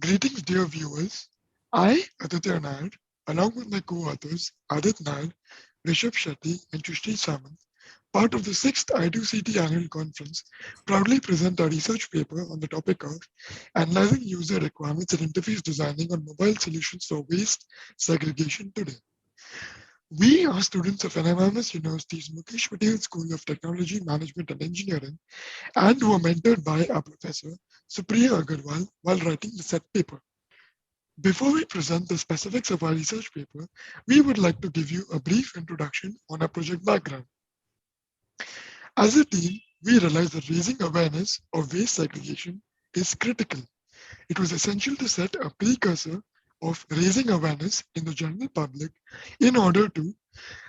Greetings, dear viewers. I, Aditya Nair, along with my co-authors Adit Nair, Rishabh Shetty, and Srushti Samant, part of the 6th I2CT Annual Conference, proudly present a research paper on the topic of analyzing user requirements and interface designing on mobile solutions for waste segregation today. We are students of NMMS University's Mukesh Patel School of Technology, Management and Engineering, and were mentored by our professor, Supriya Agarwal, while writing the set paper. Before we present the specifics of our research paper, we would like to give you a brief introduction on our project background. As a team, we realized that raising awareness of waste segregation is critical. It was essential to set a precursor of raising awareness in the general public in order to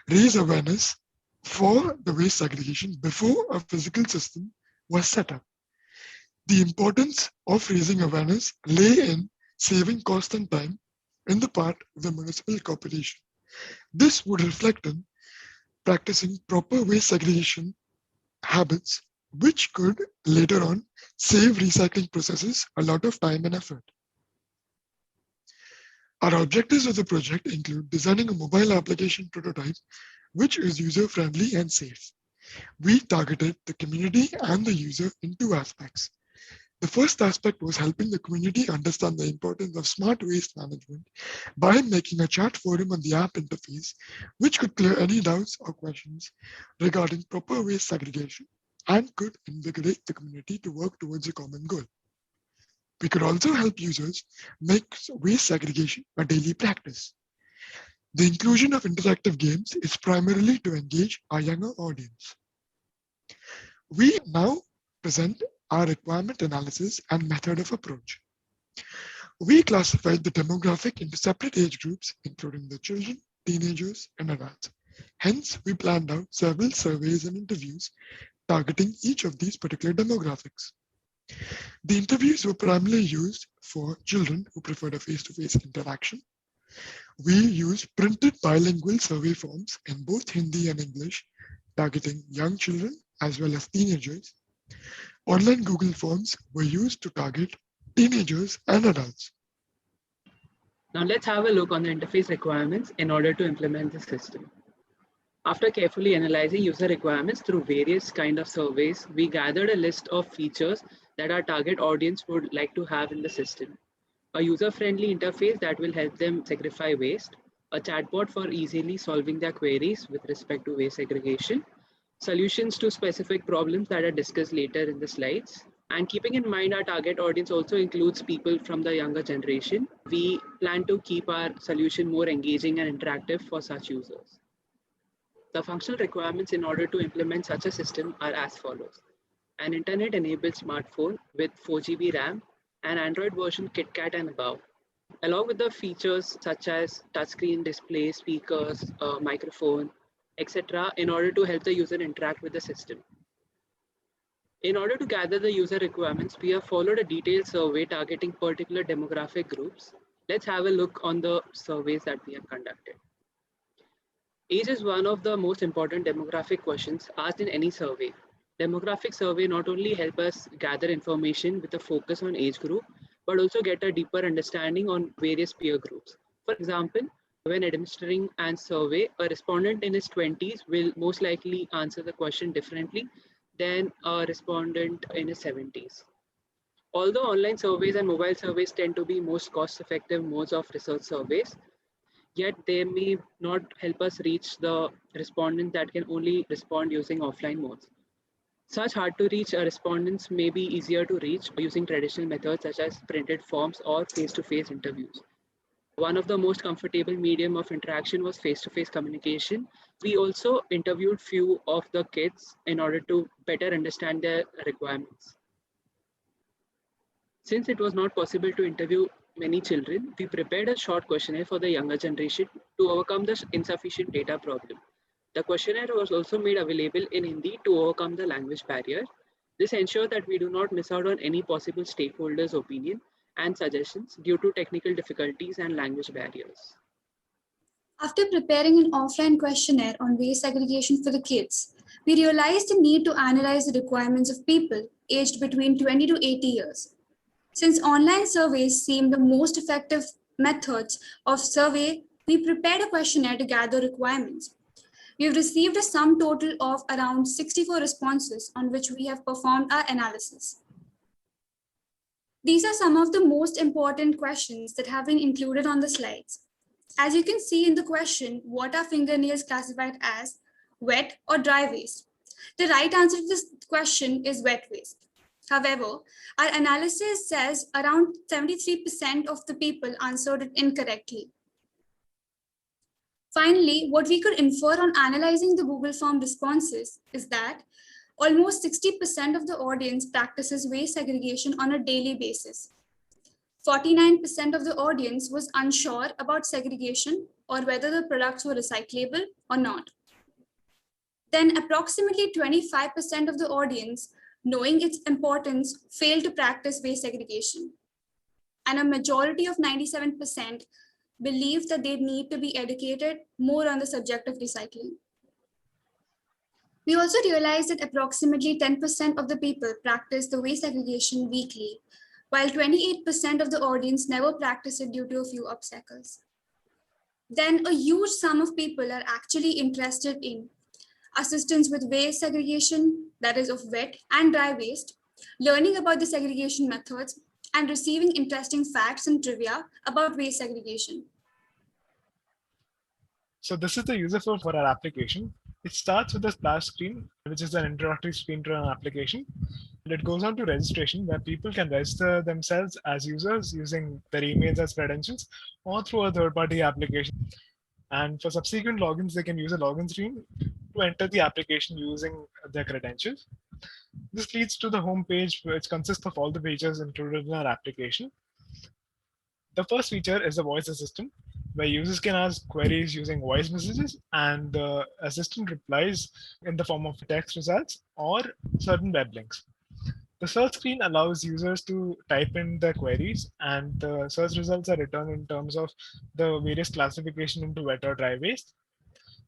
raise awareness for the waste segregation before a physical system was set up. The importance of raising awareness lay in saving cost and time in the part of the municipal corporation. This would reflect in practicing proper waste segregation habits, which could later on save recycling processes a lot of time and effort. Our objectives of the project include designing a mobile application prototype which is user-friendly and safe. We targeted the community and the user in two aspects. The first aspect was helping the community understand the importance of smart waste management by making a chat forum on the app interface, which could clear any doubts or questions regarding proper waste segregation and could invigorate the community to work towards a common goal. We could also help users make waste segregation a daily practice. The inclusion of interactive games is primarily to engage our younger audience. We now present our requirement analysis and method of approach. We classified the demographic into separate age groups, including the children, teenagers, and adults. Hence, we planned out several surveys and interviews targeting each of these particular demographics. The interviews were primarily used for children who preferred a face-to-face interaction. We used printed bilingual survey forms in both Hindi and English, targeting young children as well as teenagers. Online Google Forms were used to target teenagers and adults. Now let's have a look on the interface requirements in order to implement the system. After carefully analyzing user requirements through various kind of surveys, we gathered a list of features that our target audience would like to have in the system. A user-friendly interface that will help them segregate waste, a chatbot for easily solving their queries with respect to waste segregation, solutions to specific problems that are discussed later in the slides. And keeping in mind our target audience also includes people from the younger generation, we plan to keep our solution more engaging and interactive for such users. The functional requirements in order to implement such a system are as follows. An internet-enabled smartphone with 4 GB RAM and Android version KitKat and above, along with the features such as touchscreen display, speakers, microphone, etc. in order to help the user interact with the system. In order to gather the user requirements, we have followed a detailed survey targeting particular demographic groups. Let's have a look on the surveys that we have conducted. Age is one of the most important demographic questions asked in any survey. Demographic survey not only help us gather information with a focus on age group, but also get a deeper understanding on various peer groups. For example, when administering an survey, a respondent in his 20s will most likely answer the question differently than a respondent in his 70s. Although online surveys and mobile surveys tend to be most cost-effective modes of research surveys, yet they may not help us reach the respondent that can only respond using offline modes. Such hard-to-reach respondents may be easier to reach using traditional methods such as printed forms or face-to-face interviews. One of the most comfortable medium of interaction was face-to-face communication. We also interviewed few of the kids in order to better understand their requirements. Since it was not possible to interview many children, we prepared a short questionnaire for the younger generation to overcome the insufficient data problem. The questionnaire was also made available in Hindi to overcome the language barrier. This ensured that we do not miss out on any possible stakeholders' opinion and suggestions due to technical difficulties and language barriers. After preparing an offline questionnaire on waste segregation for the kids, we realized the need to analyze the requirements of people aged between 20 to 80 years. Since online surveys seem the most effective methods of survey, we prepared a questionnaire to gather requirements. We've received a sum total of around 64 responses on which we have performed our analysis. These are some of the most important questions that have been included on the slides. As you can see in the question, what are fingernails classified as, wet or dry waste? The right answer to this question is wet waste. However, our analysis says around 73% of the people answered it incorrectly. Finally, what we could infer on analyzing the Google form responses is that almost 60% of the audience practices waste segregation on a daily basis. 49% of the audience was unsure about segregation or whether the products were recyclable or not. Then approximately 25% of the audience, knowing its importance, failed to practice waste segregation. And a majority of 97% believe that they need to be educated more on the subject of recycling. We also realized that approximately 10% of the people practice the waste segregation weekly, while 28% of the audience never practice it due to a few obstacles. Then a huge sum of people are actually interested in assistance with waste segregation, that is of wet and dry waste, learning about the segregation methods, and receiving interesting facts and trivia about waste segregation. So this is the user flow for our application. It starts with a splash screen, which is an introductory screen to an application. And it goes on to registration, where people can register themselves as users using their emails as credentials or through a third-party application. And for subsequent logins, they can use a login screen to enter the application using their credentials. This leads to the home page, which consists of all the features included in our application. The first feature is the voice assistant, where users can ask queries using voice messages, and the assistant replies in the form of text results or certain web links. The search screen allows users to type in their queries, and the search results are returned in terms of the various classification into wet or dry waste.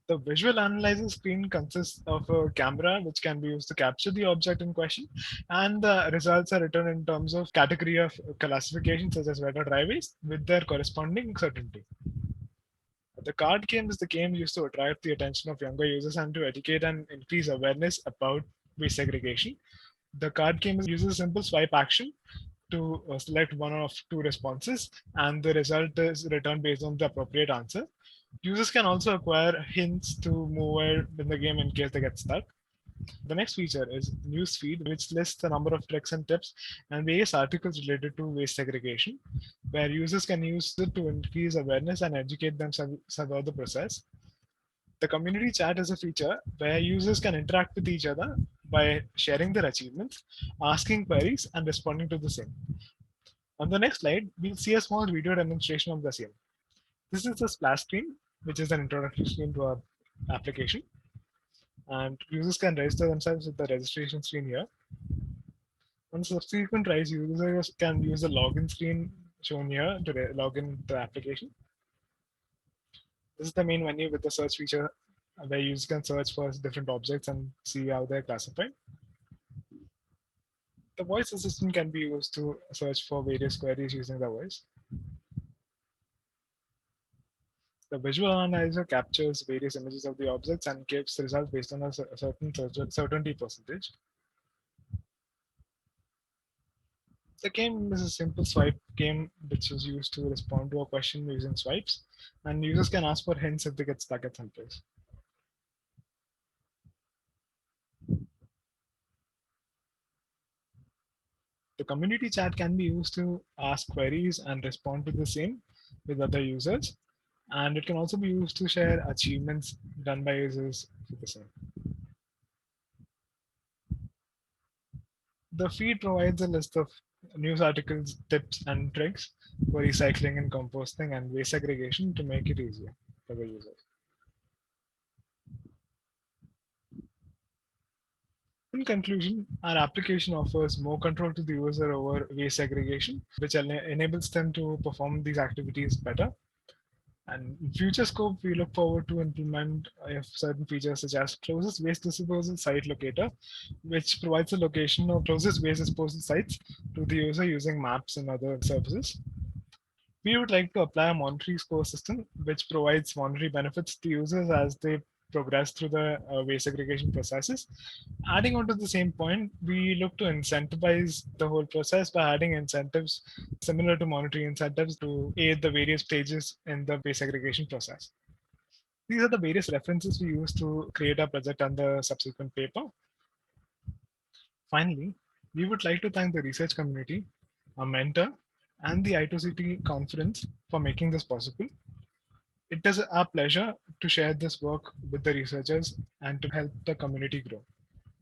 The visual analyzer screen consists of a camera which can be used to capture the object in question, and the results are written in terms of category of classification such as wet or dry waste with their corresponding certainty. The card game is the game used to attract the attention of younger users and to educate and increase awareness about waste segregation. The card game uses a simple swipe action to select one of two responses, and the result is returned based on the appropriate answer. Users can also acquire hints to move ahead in the game in case they get stuck. The next feature is Newsfeed, which lists a number of tricks and tips and various articles related to waste segregation, where users can use it to increase awareness and educate themselves about the process. The community chat is a feature where users can interact with each other by sharing their achievements, asking queries, and responding to the same. On the next slide, we'll see a small video demonstration of the same. This is the splash screen, which is an introductory screen to our application. And users can register themselves with the registration screen here. On subsequent tries, users can use the login screen shown here to log in the application. This is the main menu with the search feature where users can search for different objects and see how they're classified. The voice assistant can be used to search for various queries using the voice. The visual analyzer captures various images of the objects and gives results based on a certain certainty percentage. The game is a simple swipe game which is used to respond to a question using swipes, and users can ask for hints if they get stuck at some place. The community chat can be used to ask queries and respond to the same with other users, and it can also be used to share achievements done by users with the same. The feed provides a list of news articles, tips, and tricks for recycling and composting and waste segregation to make it easier for the users. In conclusion, our application offers more control to the user over waste segregation, which enables them to perform these activities better. And in future scope, we look forward to implement certain features such as closest waste disposal site locator, which provides the location of closest waste disposal sites to the user using maps and other services. We would like to apply a monetary score system, which provides monetary benefits to users as they progress through the waste segregation processes. Adding on to the same point, we look to incentivize the whole process by adding incentives similar to monetary incentives to aid the various stages in the waste segregation process. These are the various references we use to create our project and the subsequent paper. Finally, we would like to thank the research community, our mentor, and the I2CT conference for making this possible. It is our pleasure to share this work with the researchers and to help the community grow.